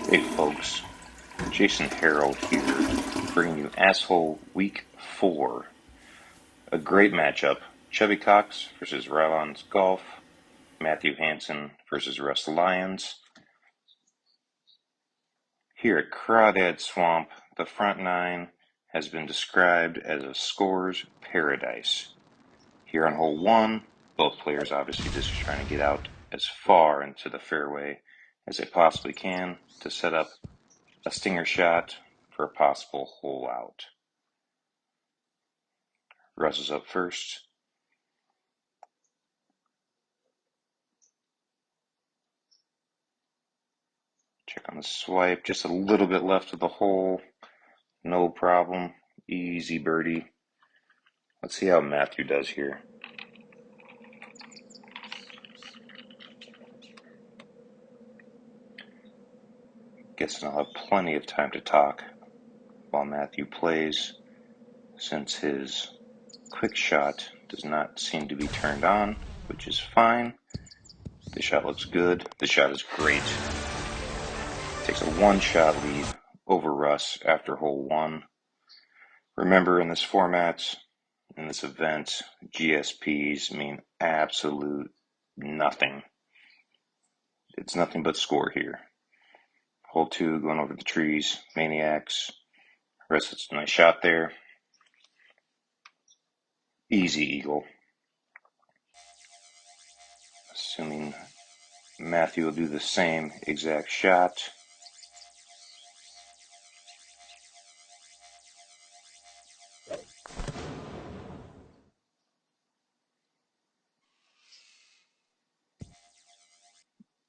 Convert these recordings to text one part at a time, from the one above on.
Hey folks, Jason Harrell here, bringing you Asshole Week 4. A great matchup, Chubby Cox versus Rlyonsgolf5, Matthew Hansen versus Russ Lyons. Here at Crawdad Swamp, the front nine has been described as a scorer's paradise. Here on hole 1, both players obviously just trying to get out as far into the fairway as they possibly can to set up a stinger shot for a possible hole out. Russ is up first. Check on the swipe. Just a little bit left of the hole. No problem. Easy birdie. Let's see how Matthew does here. Guessing I'll have plenty of time to talk while Matthew plays, since his quick shot does not seem to be turned on, which is fine. The shot looks good. The shot is great. Takes a one-shot lead over Russ after hole 1. Remember, in this format, in this event, GSPs mean absolute nothing. It's nothing but score here. Hole 2 going over the trees. Maniacs. Russ hits a nice shot there. Easy eagle. Assuming Matthew will do the same exact shot.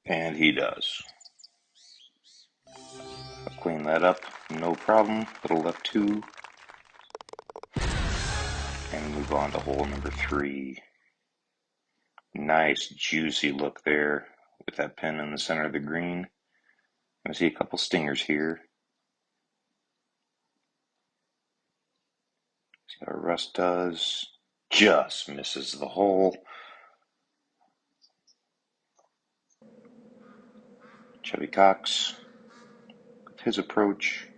And he does. I'll clean that up, no problem. Little left 2. And move on to hole number 3. Nice juicy look there with that pin in the center of the green. I see a couple stingers here. See how Russ does. Just misses the hole. Chubby Cox with his approach.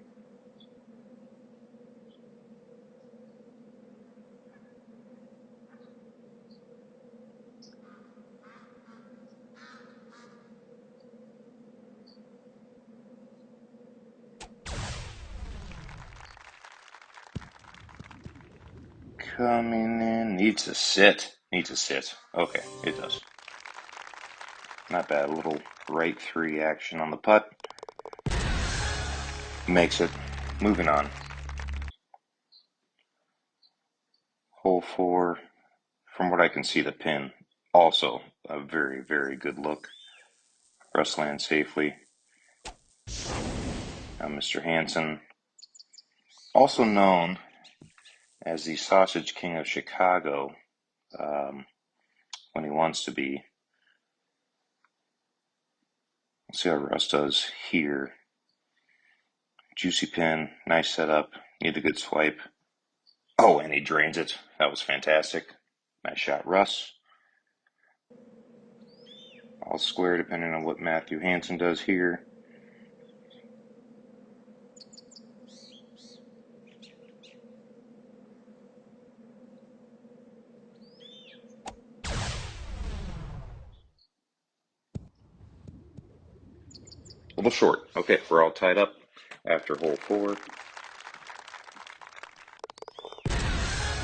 Coming in. Needs to sit. Okay, it does. Not bad. A little right 3 action on the putt. Makes it. Moving on. Hole 4. From what I can see, the pin. Also a very, very good look. Russ lands safely. Now Mr. Hansen, also known as the Sausage King of Chicago, when he wants to be. Let's see how Russ does here. Juicy pin, nice setup, need a good swipe. Oh, and he drains it. That was fantastic. Nice shot, Russ. All square depending on what Matthew Hansen does here. A little short. Okay, we're all tied up after hole 4.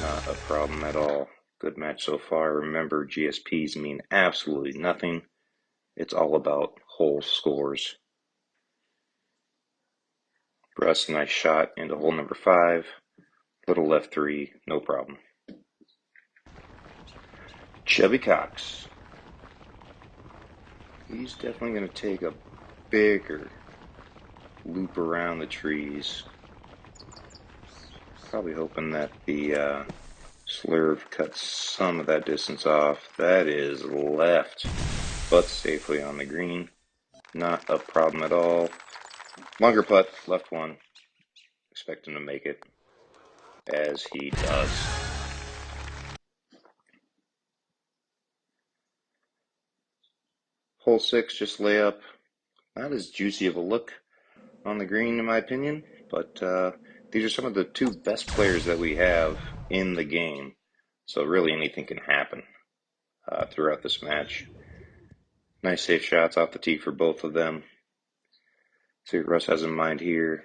Not a problem at all. Good match so far. Remember, GSPs mean absolutely nothing. It's all about hole scores. Russ, nice shot into hole number 5. Little left 3, no problem. Chubby Cox. He's definitely going to take a bigger loop around the trees. Probably hoping that the slurve cuts some of that distance off. That is left, but safely on the green. Not a problem at all. Longer putt, left 1. Expect him to make it, as he does. Hole 6, just layup. Not as juicy of a look. on the green, in my opinion. But these are some of the two best players that we have in the game. So really anything can happen throughout this match. Nice safe shots off the tee for both of them. See what Russ has in mind here.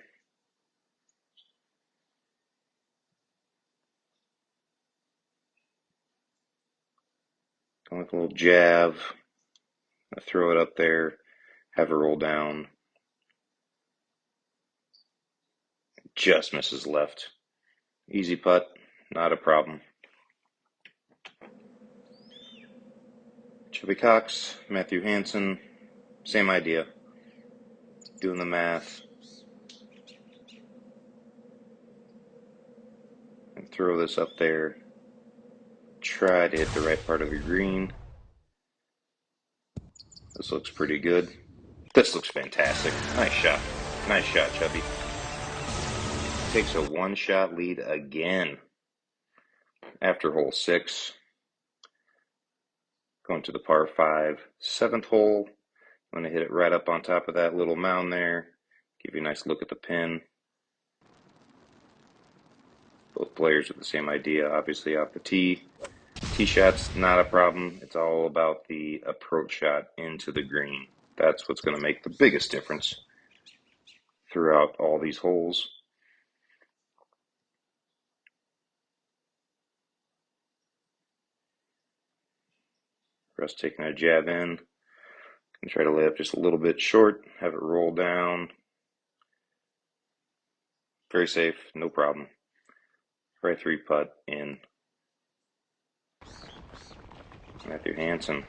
Going with a little jab. Throw it up there. Have it roll down. Just misses left. Easy putt. Not a problem. Chubby Cox, Matthew Hansen, same idea. Doing the math. And throw this up there. Try to hit the right part of the green. This looks pretty good. This looks fantastic. Nice shot. Nice shot, Chubby. Takes a one-shot lead again after hole 6. Going to the par 5, 7th hole. I'm going to hit it right up on top of that little mound there. Give you a nice look at the pin. Both players with the same idea, obviously off the tee. Tee shot's not a problem. It's all about the approach shot into the green. That's what's going to make the biggest difference throughout all these holes. Russ taking a jab in. Gonna try to lay up just a little bit short, have it roll down. Very safe, no problem. Right 3 putt in. Matthew Hansen.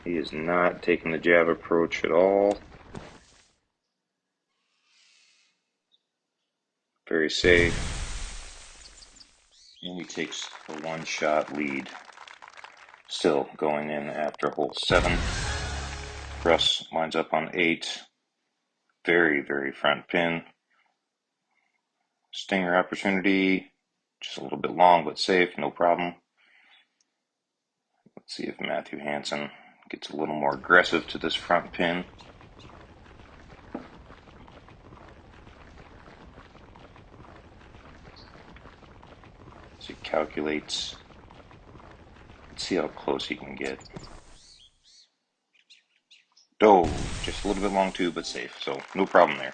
He is not taking the jab approach at all. Very safe. And he takes a one-shot lead. Still going in after hole 7. Russ lines up on 8. Very, very front pin. Stinger opportunity. Just a little bit long, but safe, no problem. Let's see if Matthew Hansen gets a little more aggressive to this front pin. So he calculates. Let's see how close he can get. Oh, just a little bit long too, but safe, so no problem there.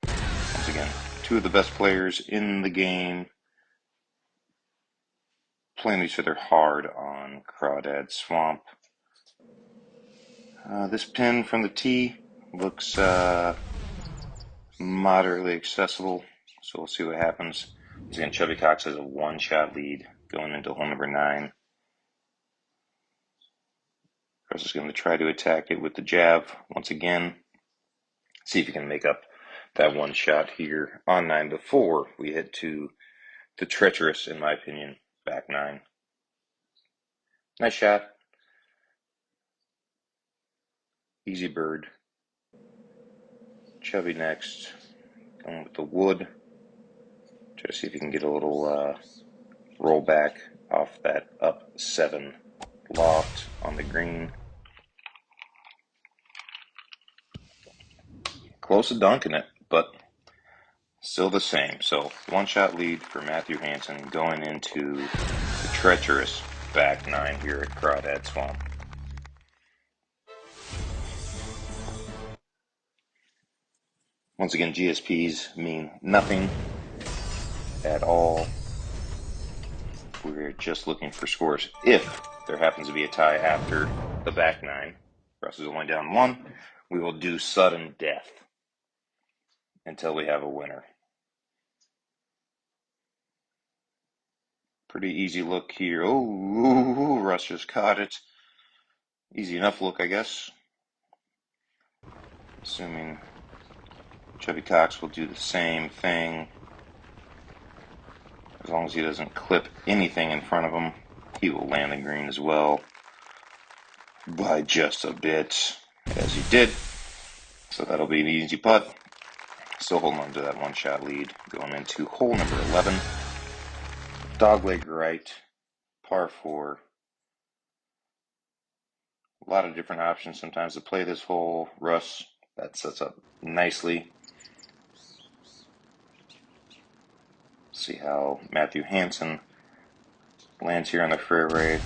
Once again, two of the best players in the game playing each other hard on Crawdad Swamp. This pin from the tee looks moderately accessible, so we'll see what happens. Once again, Chubby Cox has a one-shot lead going into hole number 9. Russ is going to try to attack it with the jab once again. See if he can make up that one shot here on 9 before we head to the treacherous, in my opinion, back 9. Nice shot. Easy bird. Chubby next. Going with the wood. Try to see if he can get a little roll back off that up 7 loft on the green. Close to dunking it, but still the same. So one-shot lead for Matthew Hansen going into the treacherous back 9 here at Crawdad Swamp. Once again, GSPs mean nothing at all. We're just looking for scores. If there happens to be a tie after the back 9, Russ is only down 1, we will do sudden death until we have a winner. Pretty easy look here. Oh, Russ just caught it. Easy enough look, I guess. Assuming Chubby Cox will do the same thing. As long as he doesn't clip anything in front of him, he will land the green as well. By just a bit, as he did. So that'll be an easy putt. Still holding on to that one-shot lead going into hole number 11. Dogleg right, par 4. A lot of different options sometimes to play this hole. Russ That sets up nicely. See how Matthew Hansen lands here on the fairway,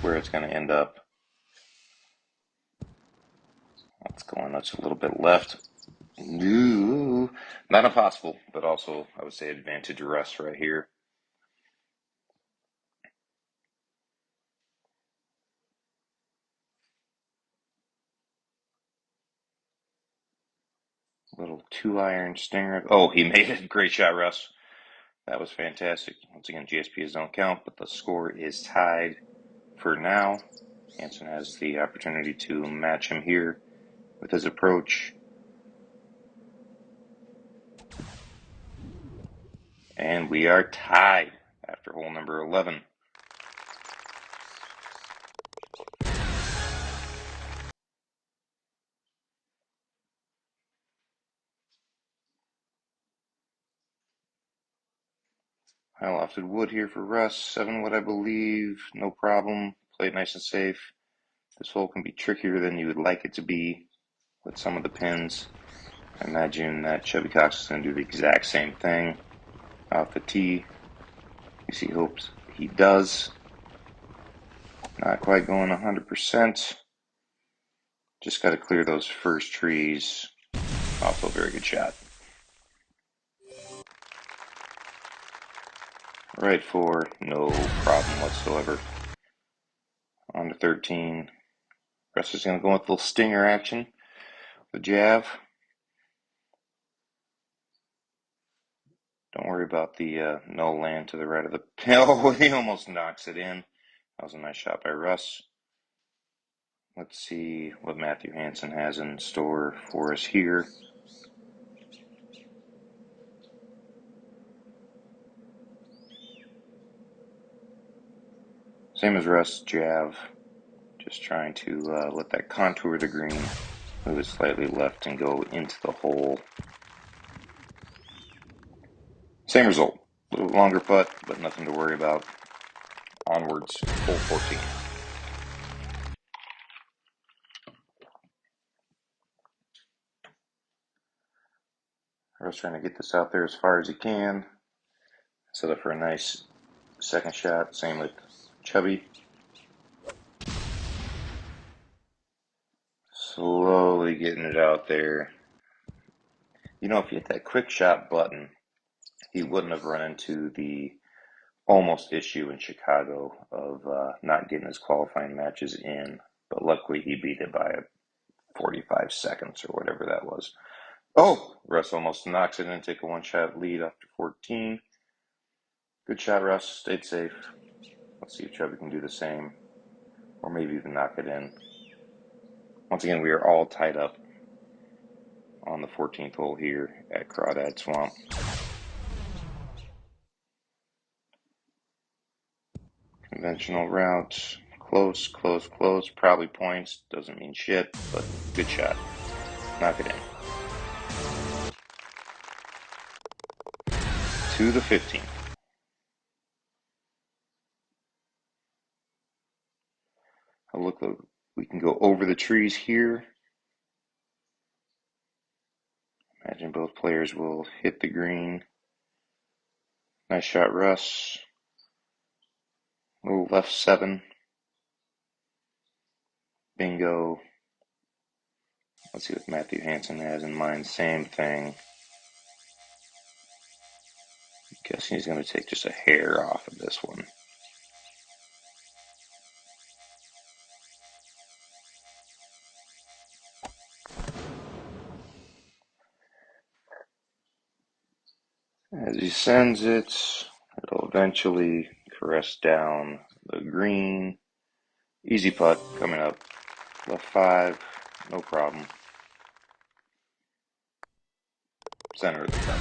where it's going to end up. It's going just a little bit left. Ooh, not impossible, but also I would say advantage Russ right here. Little 2-iron stinger. Oh, he made it. Great shot, Russ. That was fantastic. Once again, GSPs don't count, but the score is tied for now. Hansen has the opportunity to match him here with his approach. And we are tied after hole number 11. High lofted wood here for Russ. 7 wood, I believe. No problem. Play it nice and safe. This hole can be trickier than you would like it to be with some of the pins. I imagine that Chubby Cox is going to do the exact same thing off the tee. You see, hopes he does. Not quite going 100%. Just got to clear those first trees. Also a very good shot. Right 4, no problem whatsoever. On to 13. Russ is going to go with a little stinger action. The jab. Don't worry about the no land to the right of the pin. Oh, he almost knocks it in. That was a nice shot by Russ. Let's see what Matthew Hansen has in store for us here. Same as Russ, jab. Just trying to let that contour the green, move it slightly left and go into the hole. Same result. A little longer putt, but nothing to worry about. Onwards, hole 14. Russ trying to get this out there as far as he can. Set up for a nice second shot. Same with Chubby. Slowly getting it out there. You know, if you hit that quick shot button, he wouldn't have run into the almost issue in Chicago of not getting his qualifying matches in. But luckily, he beat it by 45 seconds or whatever that was. Oh, Russ almost knocks it in, take a one-shot lead after 14. Good shot, Russ. Stayed safe. Let's see if Chubby can do the same, or maybe even knock it in. Once again, we are all tied up on the 14th hole here at Crawdad Swamp. Conventional route. Close, close, close. Probably points. Doesn't mean shit, but good shot. Knock it in. To the 15th. Look, we can go over the trees here. Imagine both players will hit the green. Nice shot, Russ. Little left 7. Bingo. Let's see what Matthew Hansen has in mind. Same thing. Guessing he's going to take just a hair off of this one. As he sends it, it'll eventually caress down the green. Easy putt coming up. Left 5, no problem. Center of the cup.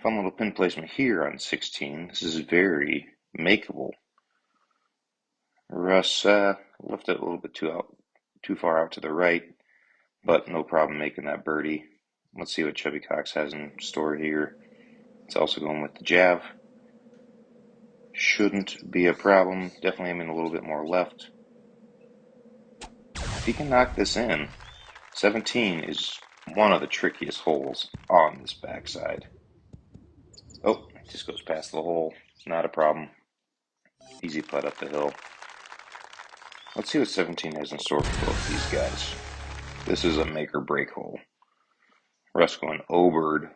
Fun little pin placement here on 16. This is very makeable. Russ left it a little bit too far out to the right, but no problem making that birdie. Let's see what Chubby Cox has in store here. It's also going with the jab. Shouldn't be a problem. Definitely aiming a little bit more left. he can knock this in, 17 is one of the trickiest holes on this backside. Oh, just goes past the hole. Not a problem. Easy putt up the hill. Let's see what 17 has in store for both these guys. This is a make or break hole. Russ going overed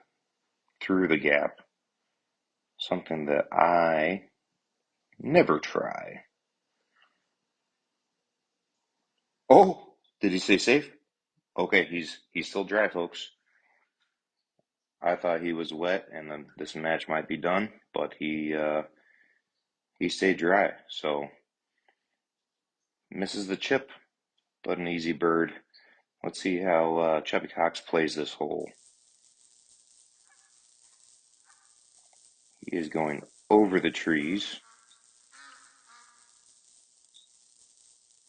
through the gap. Something that I never try. Oh, did he say safe? Okay, he's still dry, folks. I thought he was wet and then this match might be done, but he stayed dry. So misses the chip, but an easy bird. Let's see how Chubby Cox plays this hole. He is going over the trees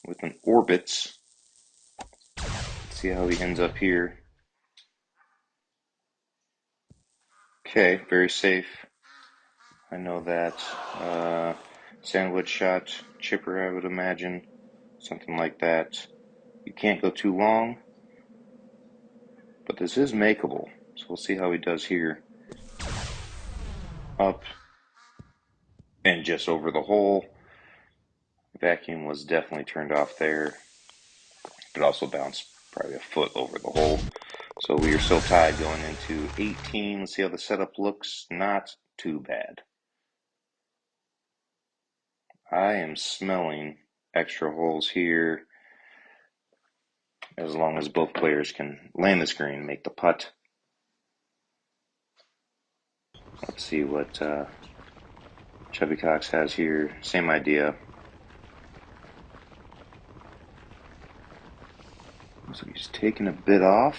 with an orbits. Let's see how he ends up here. Okay, very safe. I know that sandwich shot, chipper, I would imagine, something like that. You can't go too long, but this is makeable. So we'll see how he does here. Up and just over the hole. Vacuum was definitely turned off there, but also bounced probably a foot over the hole. So we are still tied going into 18. Let's see how the setup looks. Not too bad. I am smelling extra holes here as long as both players can land this green and make the putt. Let's see what Chubby Cox has here. Same idea. So he's taking a bit off.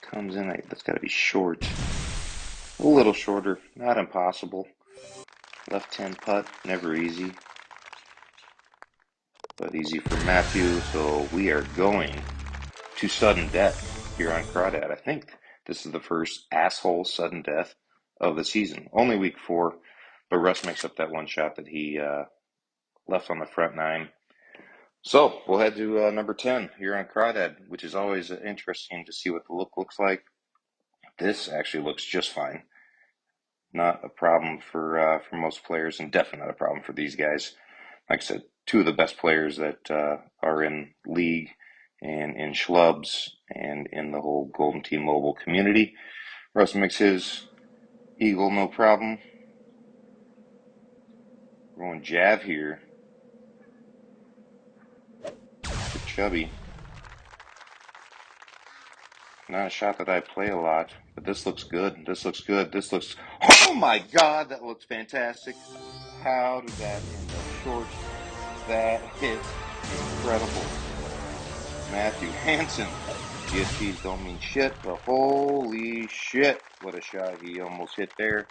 Comes in, that's got to be short. A little shorter, not impossible. Left hand putt, never easy. But easy for Matthew, so we are going to sudden death here on Crawdad. I think this is the first asshole sudden death of the season. Only week 4, but Russ makes up that one shot that he left on the front 9. So we'll head to number 10 here on Crawdad, which is always interesting to see what the look looks like. This actually looks just fine. Not a problem for most players, and definitely not a problem for these guys. Like I said, 2 of the best players that are in league and in schlubs and in the whole Golden Tee Mobile community. Russ makes his eagle no problem. We're going jab here for Chubby. Not a shot that I play a lot, but this looks good. This looks good. This looks... Oh my God, that looks fantastic. How did that end up short? That is incredible. Matthew Hansen. GSPs don't mean shit, but holy shit, what a shot he almost hit there.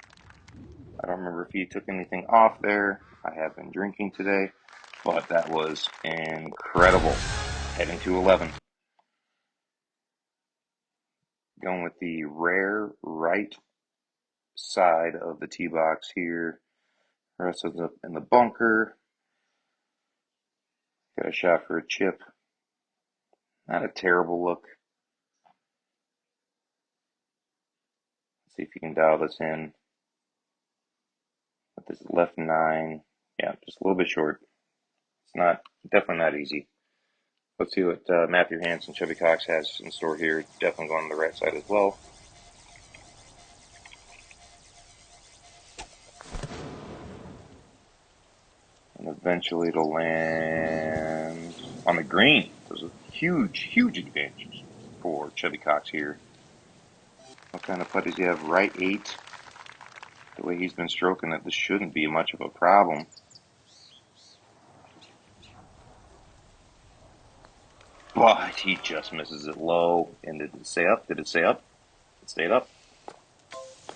I don't remember if he took anything off there. I have been drinking today, but that was incredible. Heading to 11. Going with the rare right side of the tee box here. The rest is up in the bunker. Got a shot for a chip. Not a terrible look. Let's see if you can dial this in. With this left 9. Yeah, just a little bit short. It's not, definitely not easy. Let's see what Matthew Hansen, Chubby Cox has in store here. Definitely going on the right side as well. And eventually it'll land on the green. There's a huge, huge advantage for Chubby Cox here. What kind of putt does he have? Right 8. The way he's been stroking it, this shouldn't be much of a problem. But he just misses it low. And did it stay up? Did it stay up? It stayed up.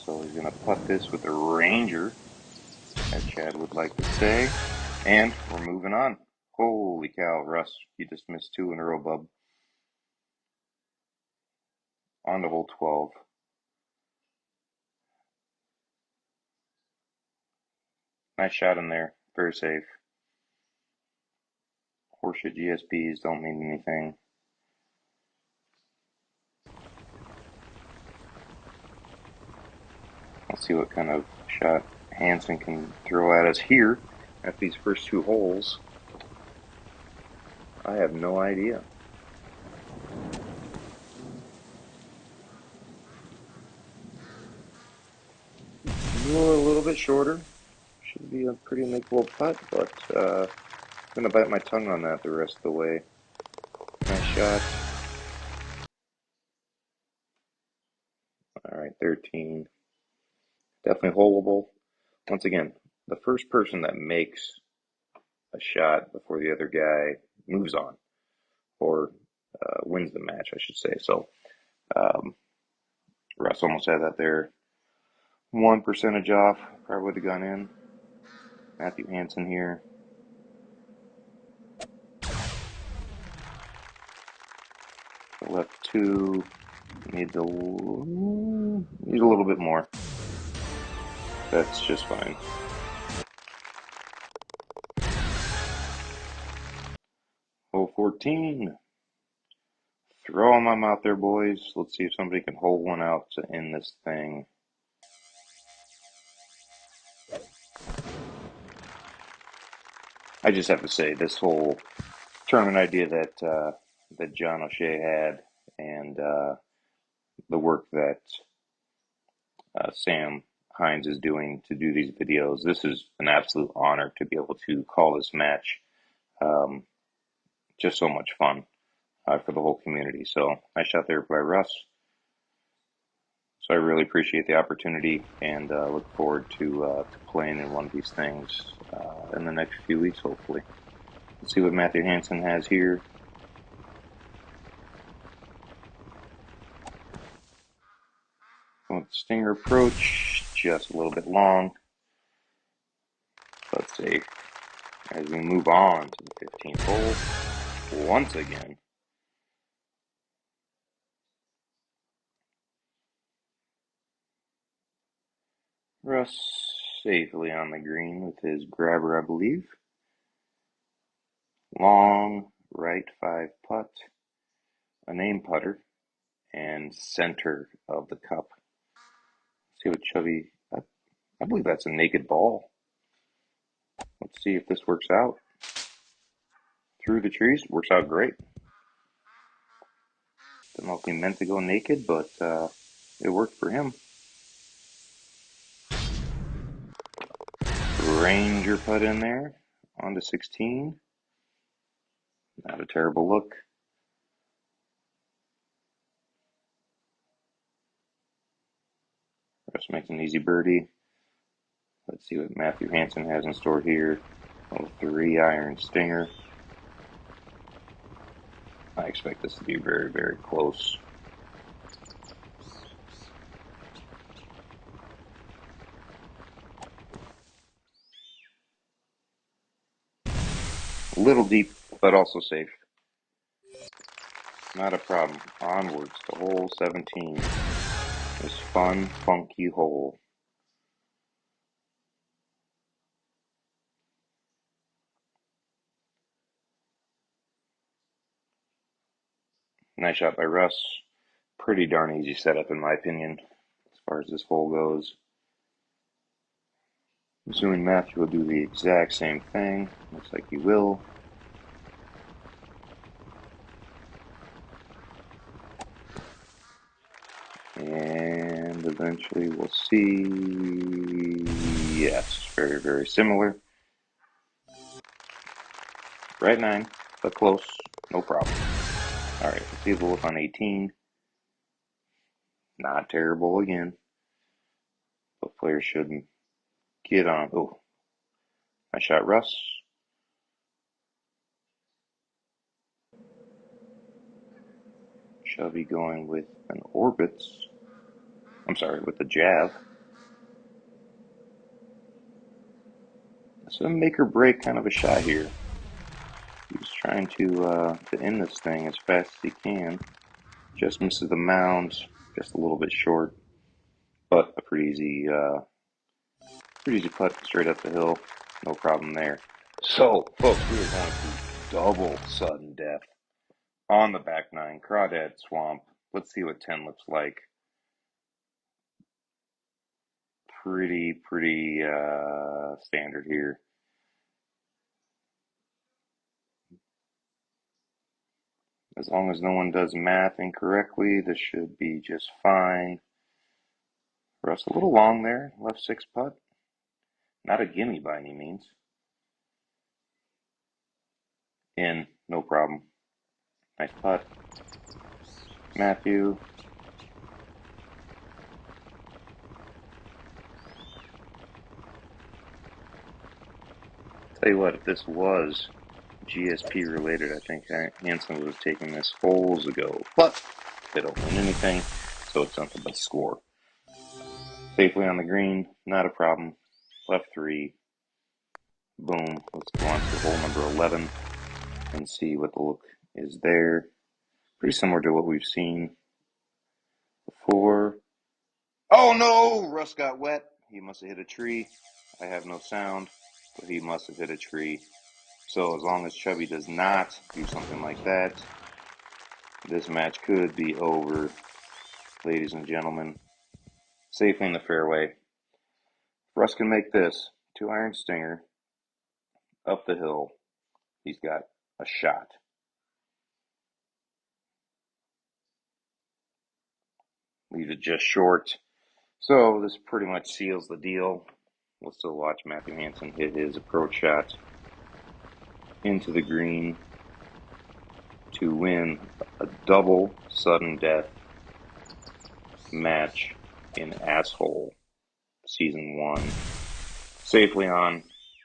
So he's going to putt this with a Ranger, as Chad would like to say. And we're moving on. Holy cow, Russ, you just missed 2 in a row, bub. On to hole 12. Nice shot in there. Very safe. Horseshit GSPs don't mean anything. Let's see what kind of shot Hansen can throw at us here at these first two holes. I have no idea. A little bit shorter. Should be a pretty makeable putt, but I'm going to bite my tongue on that the rest of the way. Nice shot. Alright, 13. Definitely holeable. Once again, the first person that makes a shot before the other guy moves on, or wins the match, I should say. So, Russ almost had that there. 1% off, probably would have gone in. Matthew Hansen here. Left two. Needs a little bit more. That's just fine. Hole 14. Throw them out there, boys. Let's see if somebody can hold one out to end this thing. I just have to say, this whole tournament idea that John O'Shea had, and the work that Sam Hines is doing to do these videos, this is an absolute honor to be able to call this match. Just so much fun for the whole community. So nice shot there by Russ. So I really appreciate the opportunity, and look forward to playing in one of these things in the next few weeks, hopefully. Let's see what Matthew Hansen has here. Stinger approach, just a little bit long, but safe. As we move on to the 15th hole, once again. Russ safely on the green with his grabber, I believe. Long right 5 putt, a name putter, and center of the cup. Let's see what Chubby, I believe that's a naked ball. Let's see if this works out. Through the trees, works out great. Didn't know if he meant to go naked, but it worked for him. Ranger putt in there, on to 16. Not a terrible look. Just makes an easy birdie. Let's see what Matthew Hansen has in store here. A little 3-iron stinger. I expect this to be very, very close. A little deep, but also safe. Not a problem. Onwards to hole 17. This fun, funky hole. Nice shot by Russ. Pretty darn easy setup in my opinion, as far as this hole goes. Assuming Matthew will do the exact same thing. Looks like he will. And eventually we'll see. Yes, very, very similar. Right 9, but close. No problem. Alright, let's see if we'll look on 18. Not terrible again. But players shouldn't get on. Oh, I shot Russ. Chubby going with an orbits. I'm sorry, with the jab. It's a make or break kind of a shot here. He's trying to end this thing as fast as he can. Just misses the mound, just a little bit short, but a pretty easy Pretty easy putt straight up the hill. No problem there. So, folks, we are going to double sudden death on the back nine. Crawdad Swamp. Let's see what 10 looks like. Pretty standard here. As long as no one does math incorrectly, this should be just fine. Russ, a little long there. Left 6 putt. Not a gimme by any means. In, no problem. Nice putt. Matthew. Tell you what, if this was GSP related, I think Hansen would have taken this holes ago. But they don't win anything, so it's nothing but score. Safely on the green, not a problem. Left 3. Boom. Let's go on to hole number 11 and see what the look is there. Pretty similar to what we've seen before. Oh no! Russ got wet. He must have hit a tree. I have no sound, but he must have hit a tree. So as long as Chubby does not do something like that, this match could be over, ladies and gentlemen. Safely in the fairway. Russ can make this 2-iron stinger up the hill. He's got a shot. Leave it just short. So this pretty much seals the deal. We'll still watch Matthew Hansen hit his approach shot into the green to win a double sudden death match in Asshole Season 1. Safely on.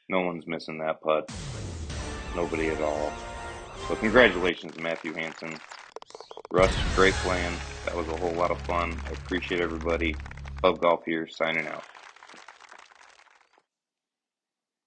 No one's missing that putt. Nobody at all. So congratulations, Matthew Hansen. Russ, great playing. That was a whole lot of fun. I appreciate everybody. Hub Golf here, signing out.